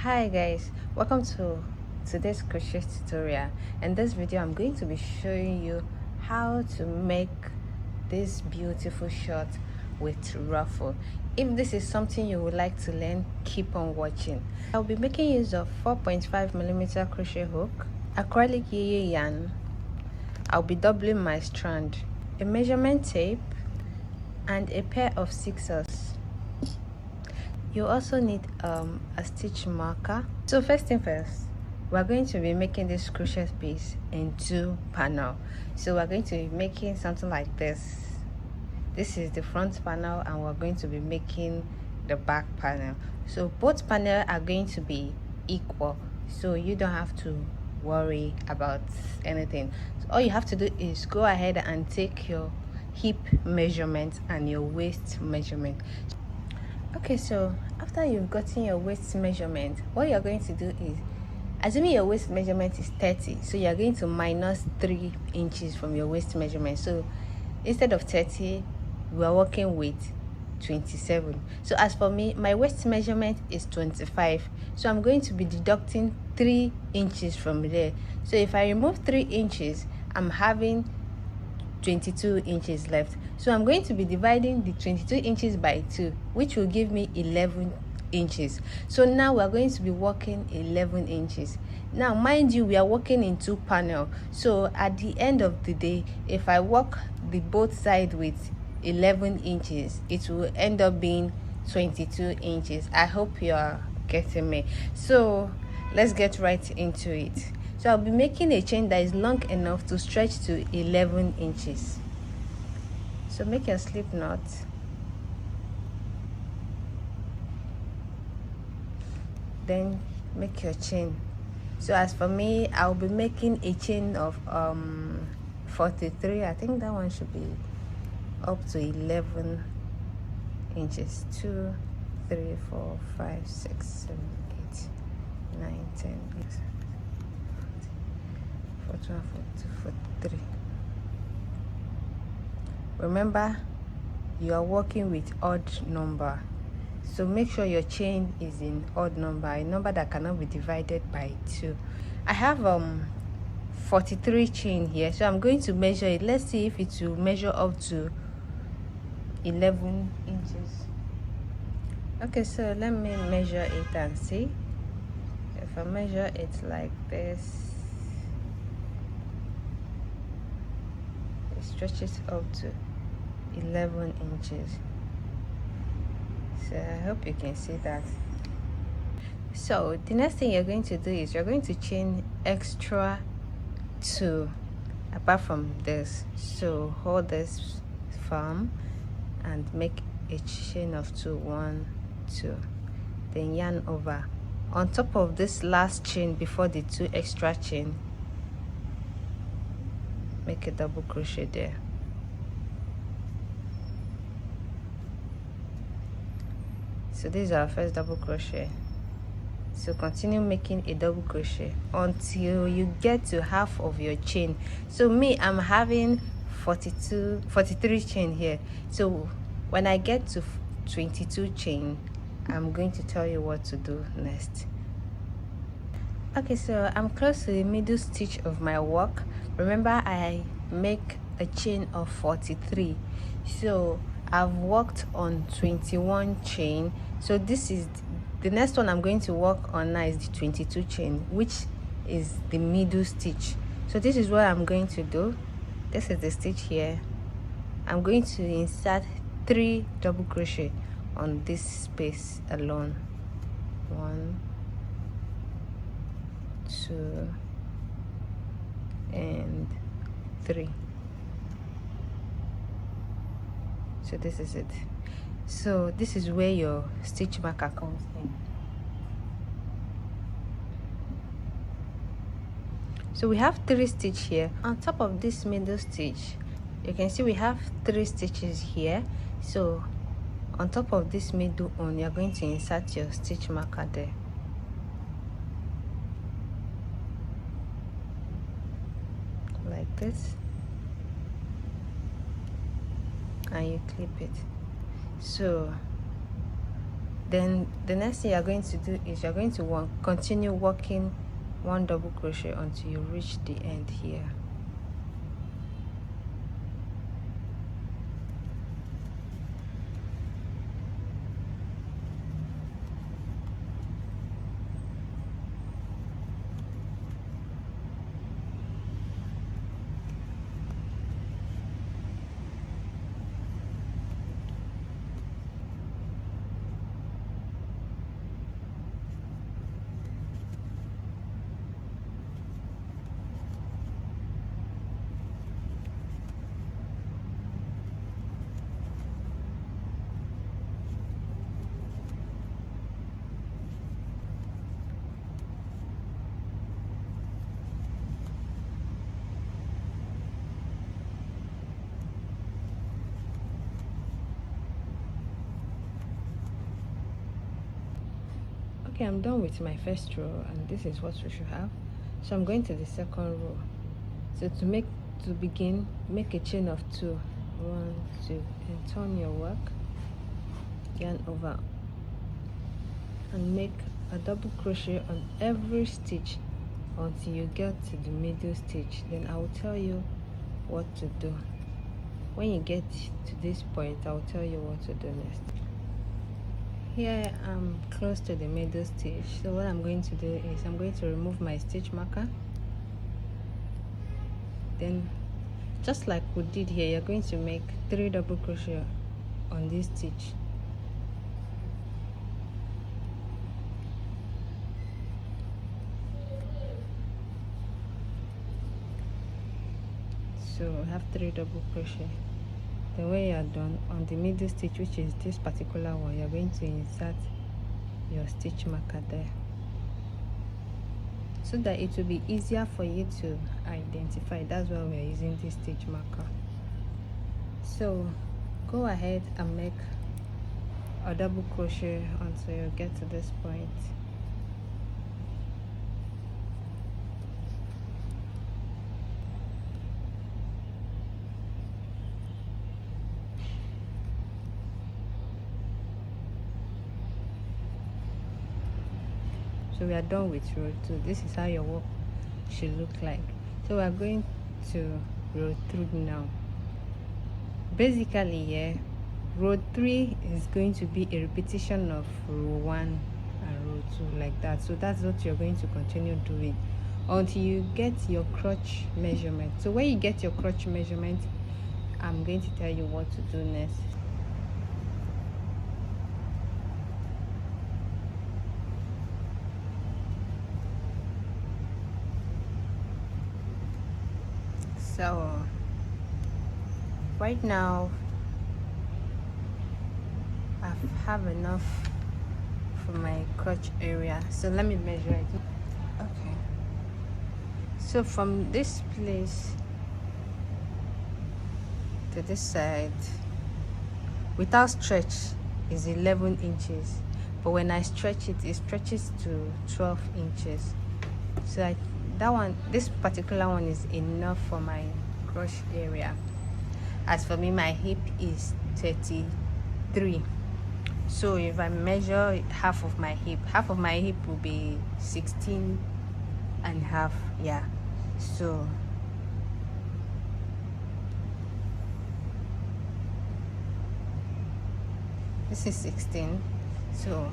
Hi guys, welcome to today's crochet tutorial. In this video I'm going to be showing you how to make this beautiful shirt with ruffle. If this is something you would like to learn, keep on watching. I'll be making use of 4.5mm crochet hook, acrylic yeye yarn. I'll be doubling my strand, a measurement tape, and a pair of scissors. You also need a stitch marker. So first thing first, we're going to be making this crochet piece in 2 panels. So we're going to be making something like this. This is the front panel and we're going to be making the back panel. So both panels are going to be equal, so you don't have to worry about anything. So all you have to do is go ahead and take your hip measurement and your waist measurement. Okay, so after you've gotten your waist measurement, what you're going to do is, assuming your waist measurement is 30, so you're going to minus 3 inches from your waist measurement. So instead of 30, we're working with 27. So as for me, my waist measurement is 25, so I'm going to be deducting 3 inches from there. So if I remove 3 inches, I'm having 22 inches left. So I'm going to be dividing the 22 inches by 2, which will give me 11 inches. So now we're going to be working 11 inches. Now mind you, we are working in 2 panels, so at the end of the day, if I work the both sides with 11 inches, it will end up being 22 inches. I hope you are getting me. So let's get right into it. So I'll be making a chain that is long enough to stretch to 11 inches. So make your slip knot. Then make your chain. So as for me, I'll be making a chain of 43. I think that one should be up to 11 inches. 2, 3, 4, 5, 6, 7, 8, 9, 10, 41, 42, 43. Remember, you are working with odd number, so make sure your chain is in odd number, a number that cannot be divided by 2. I have 43 chain here, so I'm going to measure it. Let's see if it will measure up to 11 inches. Okay, so let me measure it and see. If I measure it like this, it stretches up to 11 inches. So I hope you can see that. So the next thing you're going to do is you're going to chain extra 2 apart from this. So hold this firm and make a chain of 2. 1, 2, then yarn over on top of this last chain before the 2 extra chain. Make a double crochet there. So this is our first double crochet. So continue making a double crochet until you get to half of your chain. So me, I'm having 43 chain here. So when I get to 22 chain, I'm going to tell you what to do next. Okay, so I'm close to the middle stitch of my work. Remember, I make a chain of 43, so I've worked on 21 chain. So this is the next one I'm going to work on now, is the 22 chain, which is the middle stitch. So this is what I'm going to do. This is the stitch here. I'm going to insert 3 double crochet on this space alone. 1, 2, and 3. So this is it. So this is where your stitch marker comes in. So we have 3 stitch here. On top of this middle stitch, you can see we have 3 stitches here. So on top of this middle one, you're going to insert your stitch marker there. Like this, and you clip it. So Then the next thing you're going to do is you're going to continue working 1 double crochet until you reach the end here. Okay, I'm done with my first row, and this is what we should have. So I'm going to the second row. So to begin, make a chain of 2, 1, 2, and turn your work, yarn over, and make a double crochet on every stitch until you get to the middle stitch. Then I will tell you what to do. When you get to this point, I will tell you what to do next. Here I'm close to the middle stitch, so what I'm going to do is I'm going to remove my stitch marker. Then just like we did here, you're going to make 3 double crochet on this stitch. So we have 3 double crochet. Then when you are done on the middle stitch, which is this particular one, you're going to insert your stitch marker there, so that it will be easier for you to identify. That's why we're using this stitch marker. So go ahead and make a double crochet until you get to this point. So we are done with row 2. This is how your work should look like. So we are going to row 3 now. Basically, yeah, row 3 is going to be a repetition of row 1 and row 2, like that. So that's what you're going to continue doing until you get your crotch measurement. So when you get your crotch measurement, I'm going to tell you what to do next. So right now I have enough for my crotch area, so let me measure it. Okay, so from this place to this side without stretch is 11 inches, but when I stretch it, it stretches to 12 inches. So this particular one is enough for my crotch area. As for me, my hip is 33. So if I measure half of my hip will be 16 and half. Yeah, so this is 16. So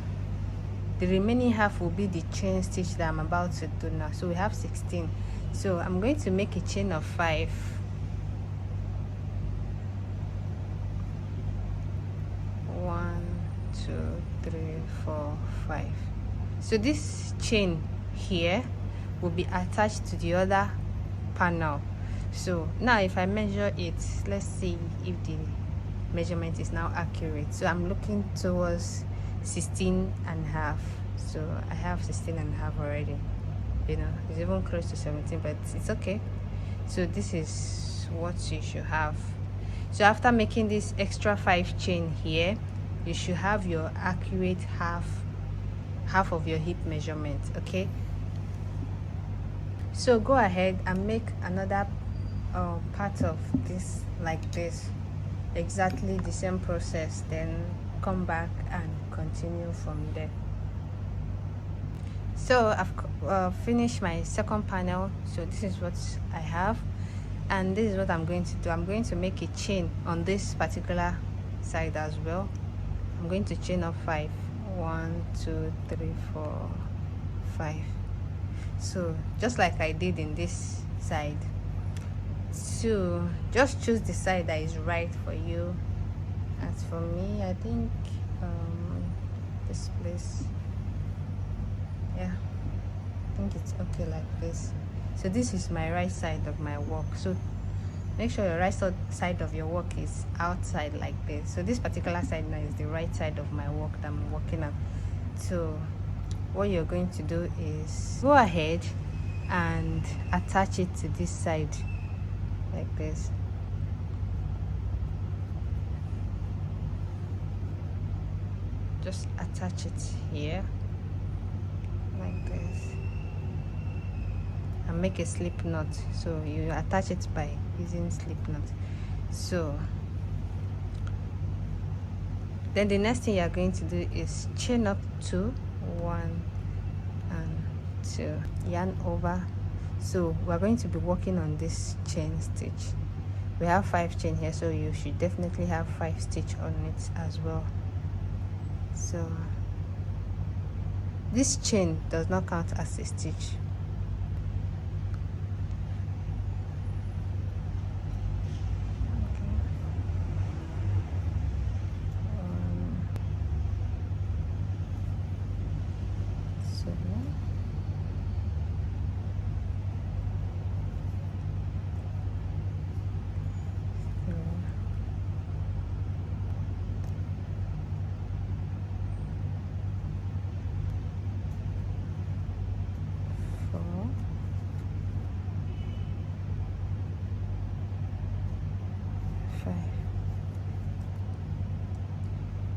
the remaining half will be the chain stitch that I'm about to do now. So we have 16. So I'm going to make a chain of 5. 1, 2, 3, 4, 5. So this chain here will be attached to the other panel. So now if I measure it, let's see if the measurement is now accurate. So I'm looking towards 16 and a half. So I have 16 and a half already. You know, it's even close to 17, but it's okay. So this is what you should have. So after making this extra 5 chain here, you should have your accurate half of your hip measurement. Okay, so go ahead and make another part of this like this, exactly the same process. Then come back and continue from there. So I've finished my second panel. So this is what I have, and this is what I'm going to do. I'm going to make a chain on this particular side as well. I'm going to chain up 5. 1 2 3 4 5. So just like I did in this side. So just choose the side that is right for you. As for me, I think this place, yeah, I think it's okay like this. So this is my right side of my work. So make sure your right side of your work is outside like this. So this particular side now is the right side of my work that I'm working on. So what you're going to do is go ahead and attach it to this side like this. Just attach it here like this and make a slip knot. So you attach it by using slip knot. So then the next thing you are going to do is chain up 2, 1 and 2, yarn over. So we're going to be working on this chain stitch. We have 5 chain here, so you should definitely have 5 stitch on it as well. So this chain does not count as a stitch.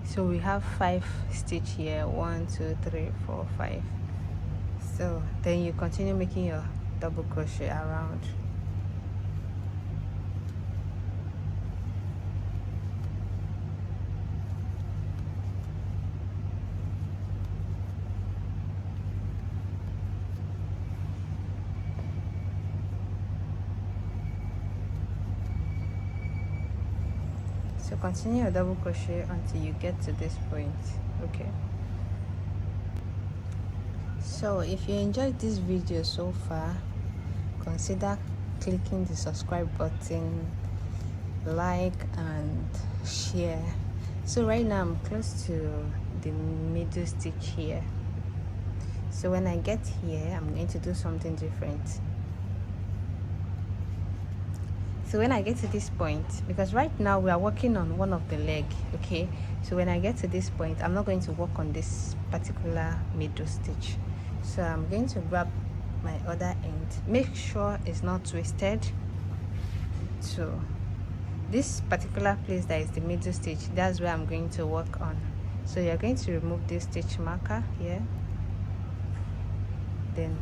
So we have 5 stitch here, 1 2 3 4 5. So then you continue making your double crochet around. So continue your double crochet until you get to this point. Okay, so if you enjoyed this video so far, consider clicking the subscribe button, like and share. So right now I'm close to the middle stitch here. So when I get here, I'm going to do something different. So when I get to this point, because right now we are working on one of the leg, okay, so when I get to this point, I'm not going to work on this particular middle stitch. So I'm going to grab my other end, make sure it's not twisted. So this particular place that is the middle stitch, that's where I'm going to work on. So you're going to remove this stitch marker here, then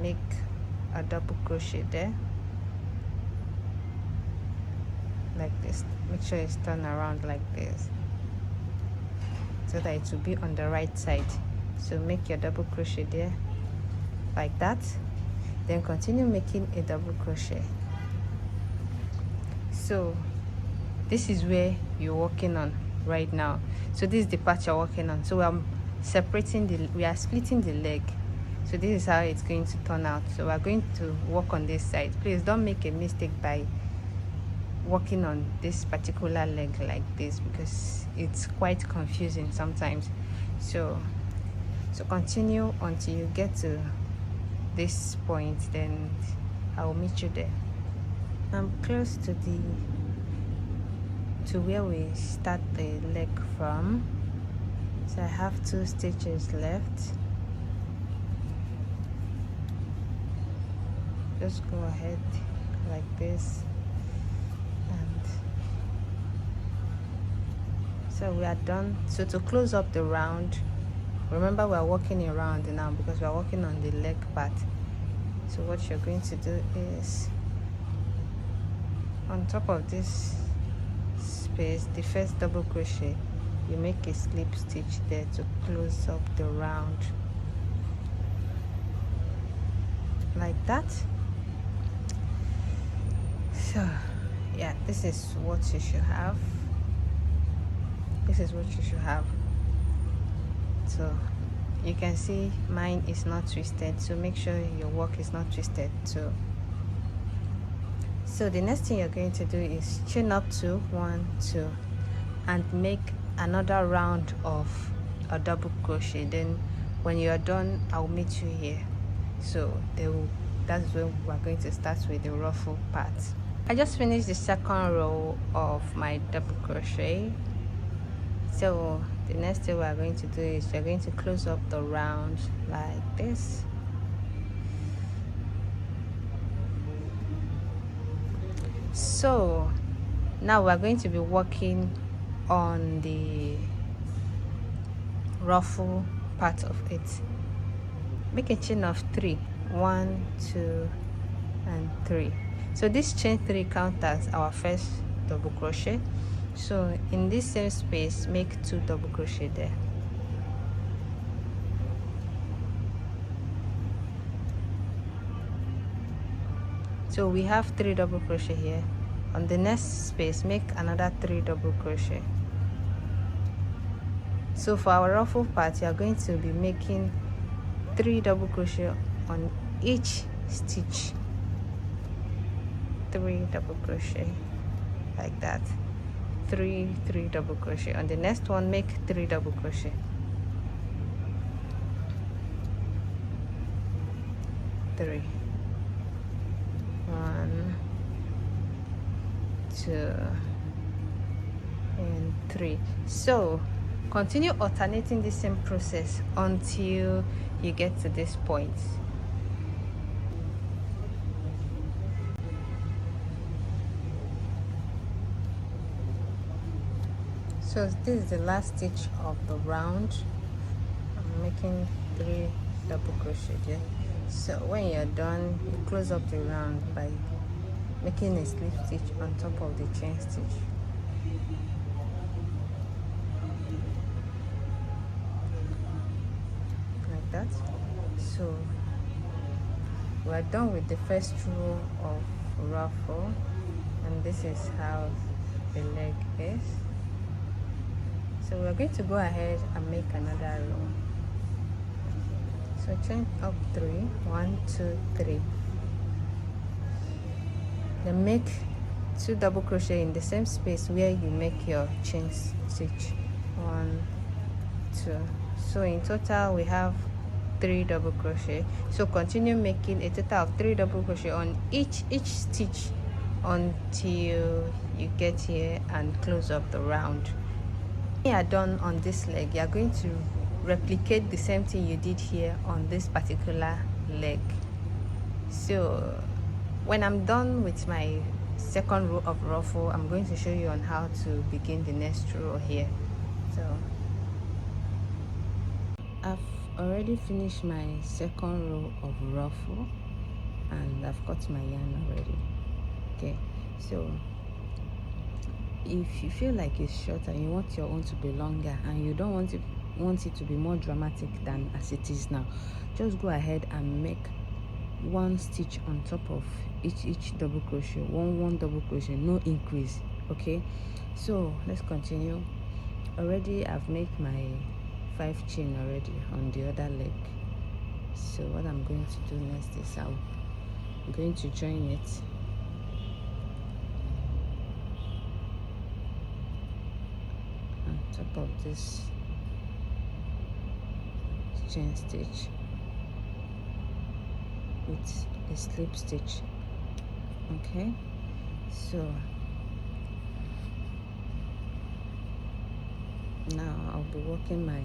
make a double crochet there like this. Make sure it's turned around like this so that it will be on the right side. So make your double crochet there like that, then continue making a double crochet. So this is where you're working on right now. So this is the part you're working on. So we are splitting the leg. So this is how it's going to turn out. So we're going to work on this side. Please don't make a mistake by working on this particular leg like this, because it's quite confusing sometimes. So continue until you get to this point, then I will meet you there. I'm close to where we start the leg from. So I have 2 stitches left. Just go ahead like this. So we are done. So to close up the round, remember we are working around now because we are working on the leg part. So what you're going to do is, on top of this space, the first double crochet, you make a slip stitch there to close up the round, like that. So yeah, this is what you should have. This is what you should have. So you can see mine is not twisted, so make sure your work is not twisted too. So the next thing you're going to do is chain up to 1, 2 and make another round of a double crochet. Then when you are done, I'll meet you here. So that's when we're going to start with the ruffle part. I just finished the second row of my double crochet. So the next thing we're going to do is you're going to close up the round like this. So now we're going to be working on the ruffle part of it. Make a chain of 3, 1, 2 and 3. So this chain 3 counts as our first double crochet. So in this same space, make 2 double crochet there. So we have 3 double crochet here. On the next space, make another 3 double crochet. So for our ruffle part, you are going to be making 3 double crochet on each stitch. 3 double crochet like that. 3 double crochet. On the next one, make 3 double crochet. 3, 1, 2 and 3. So continue alternating the same process until you get to this point. So this is the last stitch of the round. I'm making 3 double crochet there. So when you're done, you close up the round by making a slip stitch on top of the chain stitch. Like that. So we're done with the first row of ruffle, and this is how the leg is. So we're going to go ahead and make another row. So chain up 3, 1, 2, 3. Then make 2 double crochet in the same space where you make your chain stitch. 1, 2. So in total we have 3 double crochet. So continue making a total of 3 double crochet on each stitch until you get here and close up the round. When you are done on this leg, you are going to replicate the same thing you did here on this particular leg. So when I'm done with my second row of ruffle, I'm going to show you on how to begin the next row here. So I've already finished my second row of ruffle and I've cut my yarn already. Okay, so if you feel like it's short and you want your own to be longer and you don't want it to be more dramatic than as it is now, just go ahead and make 1 stitch on top of each double crochet, one double crochet, no increase. Okay, so let's continue. Already I've made my 5 chain already on the other leg. So what I'm going to do next is I'm going to join it on top of this chain stitch with a slip stitch. Okay, so now I'll be working my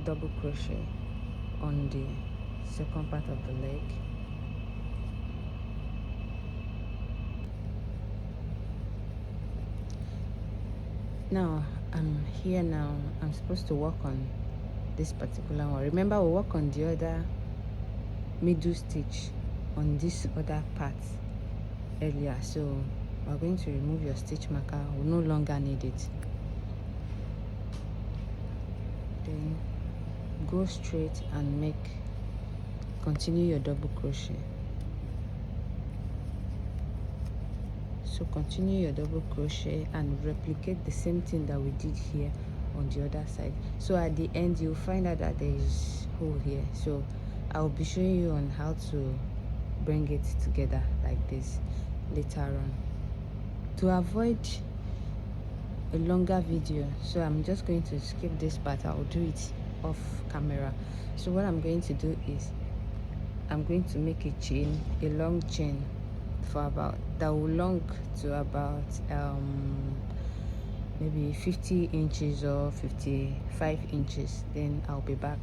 double crochet on the second part of the leg. Now I'm here. Now I'm supposed to work on this particular one. Remember, we work on the other middle stitch on this other part earlier, so we're going to remove your stitch marker. We no longer need it. then go straight and continue your double crochet. So continue your double crochet and replicate the same thing that we did here on the other side. So at the end you'll find out that there is hole here, so I'll be showing you on how to bring it together like this later on. To avoid a longer video, so I'm just going to skip this part. I'll do it off camera. So what I'm going to do is I'm going to make a long chain for about that will long to about maybe 50 inches or 55 inches. Then I'll be back.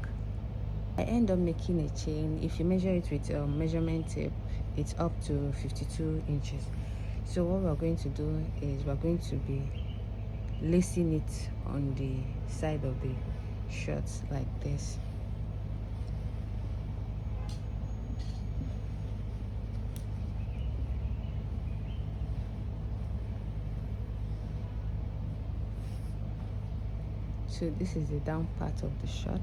I end up making a chain. If you measure it with measurement tape, it's up to 52 inches. So what we're going to do is we're going to be lacing it on the side of the shirts like this. So this is the down part of the shirt.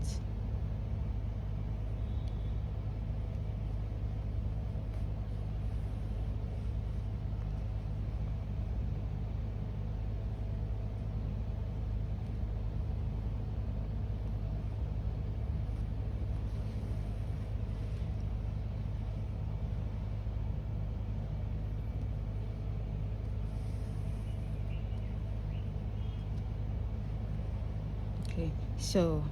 Okay, so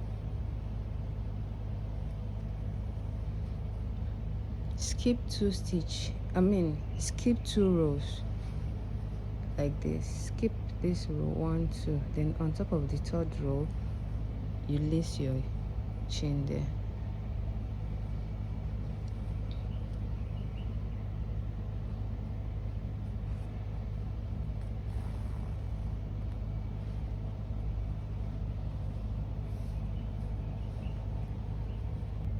skip skip 2 rows like this. Skip this row 1, 2, then on top of the 3rd row you lace your chain there.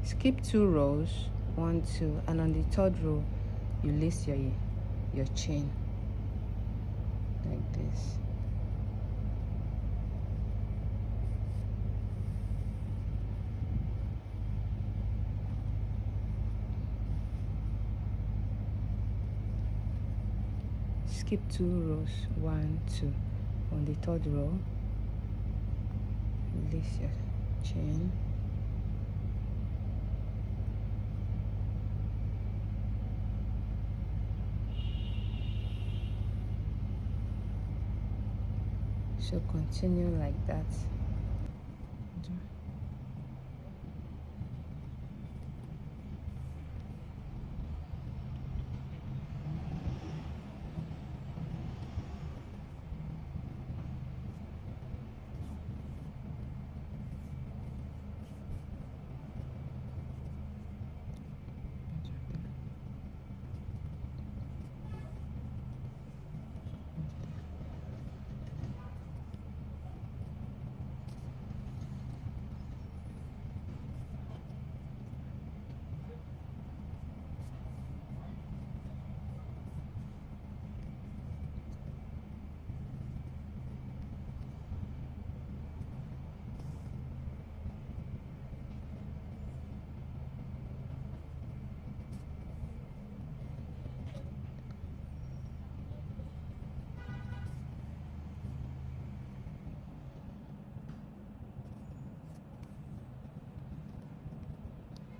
Skip 2 rows 1, 2, and on the 3rd row you lace your chain like this. Skip 2 rows 1, 2, on the 3rd row lace your chain. So continue like that.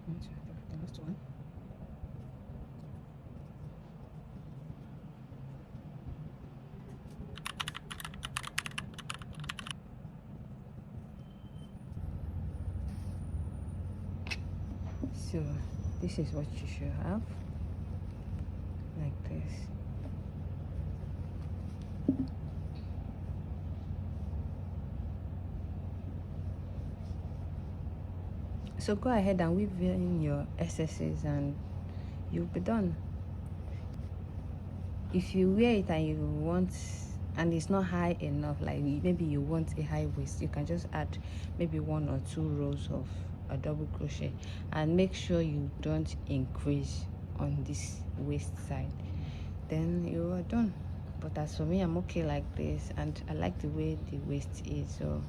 The last one. So this is what you should have, like this. So go ahead and weave in your SSs and you'll be done. If you wear it and you want, and it's not high enough, like maybe you want a high waist, you can just add maybe 1 or 2 rows of a double crochet, and make sure you don't increase on this waist side, then you are done. But as for me, I'm okay like this, and I like the way the waist is, so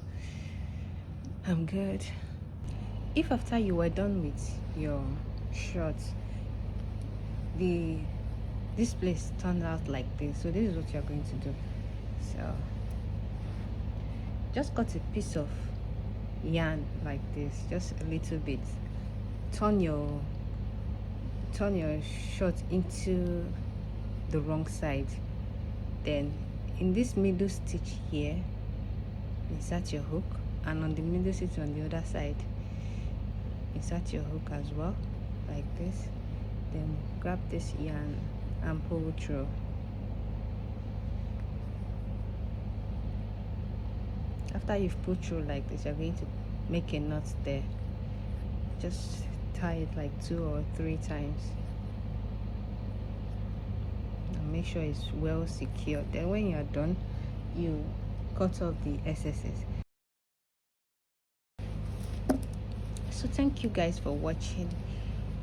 I'm good. If after you were done with your short, this place turned out like this, so this is what you're going to do. So just cut a piece of yarn like this, just a little bit. Turn your short into the wrong side. Then in this middle stitch here, insert your hook, and on the middle stitch on the other side, insert your hook as well, like this. Then grab this yarn and pull through. After you've pulled through like this, you're going to make a knot there. Just tie it like 2 or 3 times and make sure it's well secured. Then when you're done, you cut off the excesses. So thank you guys for watching.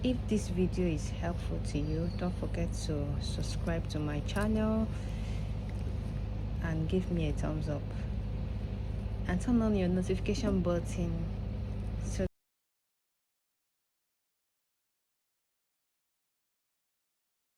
If this video is helpful to you, don't forget to subscribe to my channel and give me a thumbs up and turn on your notification button so